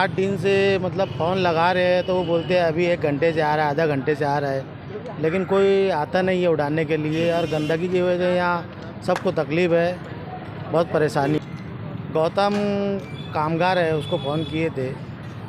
8 दिन से मतलब फ़ोन लगा रहे हैं तो वो बोलते हैं अभी 1 घंटे से आ रहा है, आधा घंटे से आ रहा है, लेकिन कोई आता नहीं है उड़ाने के लिए। और गंदगी की वजह से यहाँ सबको तकलीफ़ है, बहुत परेशानी। गौतम कामगार है, उसको फ़ोन किए थे,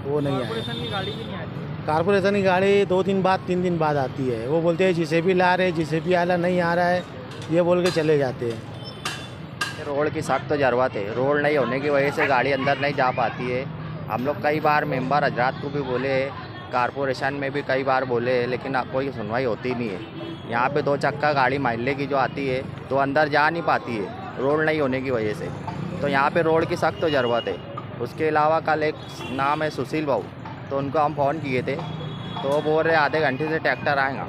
वो नहीं आया। कॉर्पोरेशन की गाड़ी भी नहीं आती। कारपोरेशन की गाड़ी 2 दिन बाद 3 दिन बाद आती है। वो बोलते हैं जेसीबी ला रहे, जेसीबी वाला नहीं आ रहा है, ये बोल के चले जाते हैं। रोड की सख्त तो ज़रूरत है। रोड नहीं होने की वजह से गाड़ी अंदर नहीं जा पाती है। हम लोग कई बार मेंबर हजरात को भी बोले, कारपोरेशन में भी कई बार बोले, लेकिन कोई सुनवाई होती नहीं है। यहाँ पे 2 चक्का गाड़ी महल्ले की जो आती है तो अंदर जा नहीं पाती है, रोड नहीं होने की वजह से। तो यहाँ पे रोड की सख्त तो ज़रूरत है। उसके अलावा कल एक नाम है सुशील भाऊ, तो उनको हम फ़ोन किए थे तो वो बोल रहे आधे घंटे से ट्रैक्टर आएगा,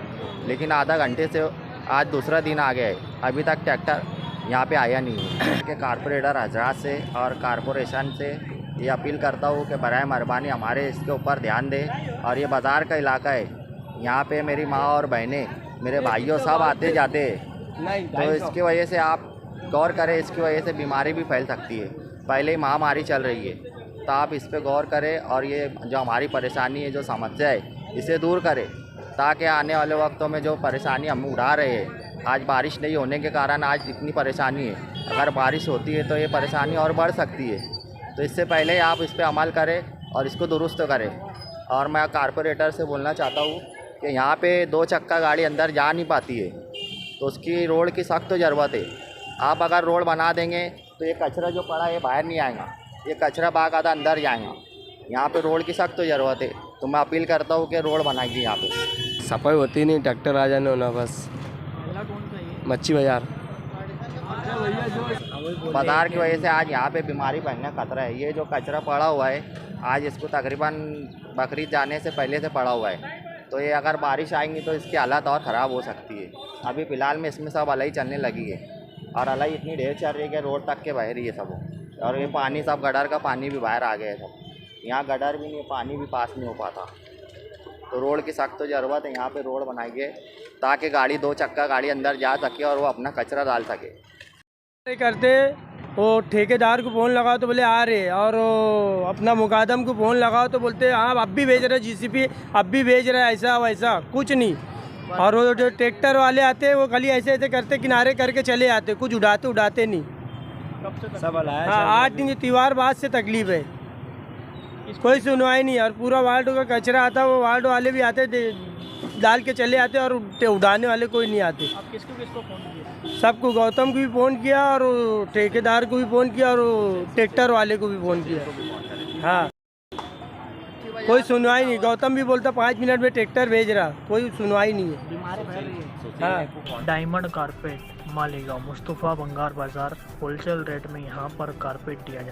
लेकिन आधा घंटे से आज दूसरा दिन आ गया है, अभी तक ट्रैक्टर यहाँ पे आया नहीं है। कि कारपोरेटर हजरात से और कारपोरेशन से ये अपील करता हूँ कि बराए मेहरबानी हमारे इसके ऊपर ध्यान दें। और ये बाज़ार का इलाका है, यहाँ पे मेरी माँ और बहनें, मेरे भाइयों सब आते जाते हैं, तो इसकी वजह से आप गौर करें। इसकी वजह से बीमारी भी फैल सकती है, पहले ही महामारी चल रही है, तो आप इस पर गौर करें और ये जो हमारी परेशानी है, जो समस्या है, इसे दूर करें, ताकि आने वाले वक्तों में जो परेशानी हम उठा रहे हैं, आज बारिश नहीं होने के कारण आज इतनी परेशानी है, अगर बारिश होती है तो ये परेशानी और बढ़ सकती है। तो इससे पहले आप इस पर अमल करें और इसको दुरुस्त करें। और मैं कारपोरेटर से बोलना चाहता हूँ कि यहाँ पे 2 चक्का गाड़ी अंदर जा नहीं पाती है, तो उसकी रोड की सख्त ज़रूरत है। आप अगर रोड बना देंगे तो ये कचरा जो पड़ा है बाहर नहीं आएगा, ये कचरा बाकायदा अंदर जाएगा। यहाँ पे रोड की सख्त ज़रूरत है, तो मैं अपील करता हूँ कि रोड बनाएगी। यहाँ पे सफाई होती नहीं, ट्रैक्टर आ जाने होना बस। मच्छी बाजार बाजार की वजह से आज यहाँ पे बीमारी फैलने का खतरा है। ये जो कचरा पड़ा हुआ है, आज इसको तकरीबन बकरीद जाने से पहले से पड़ा हुआ है, तो ये अगर बारिश आएंगी तो इसकी हालत और ख़राब हो सकती है। अभी फ़िलहाल में इसमें सब अलई चलने लगी है, और अलई इतनी ढेर चल रही है कि रोड तक के बाहर ही है सब। और ये पानी सब गटर का पानी भी बाहर आ गया है सब, यहाँ गटर भी नहीं, पानी भी पास नहीं हो पाता। तो रोड की सख्त तो ज़रूरत है, यहाँ पे रोड बनाइए ताकि गाड़ी 2 चक्का गाड़ी अंदर जा सके और वो अपना कचरा डाल सके। करते वो ठेकेदार को फ़ोन लगाओ तो बोले आ रहे, और अपना मुकादम को फ़ोन लगाओ तो बोलते हाँ अब भी भेज रहे, जीसीपी अब भी भेज रहे, ऐसा वैसा कुछ नहीं। और वो जो ट्रैक्टर वाले आते वो खाली ऐसे ऐसे करते, किनारे करके चले आते, कुछ उड़ाते नहीं। सब लाया। हाँ, 8 दिन त्योहार बाद से तकलीफ है, कोई सुनवाई नहीं। और पूरा वार्ड का कचरा आता, वो वार्ड वाले भी आते डाल के चले आते, और उड़ाने वाले कोई नहीं आते। आप किसको फ़ोन किया? सबको, गौतम को भी फ़ोन किया, और ठेकेदार को भी फ़ोन किया, और ट्रैक्टर वाले को भी फ़ोन किया। हाँ, कोई सुनवाई नहीं। गौतम भी बोलता 5 मिनट में ट्रैक्टर भेज रहा, कोई सुनवाई नहीं है। बीमारी फैल रही है। हाँ, डायमंड कारपेट मालेगांव मुस्तफ़ा बंगार बाज़ार होलसेल रेट में यहाँ पर कारपेट दिया जाता है।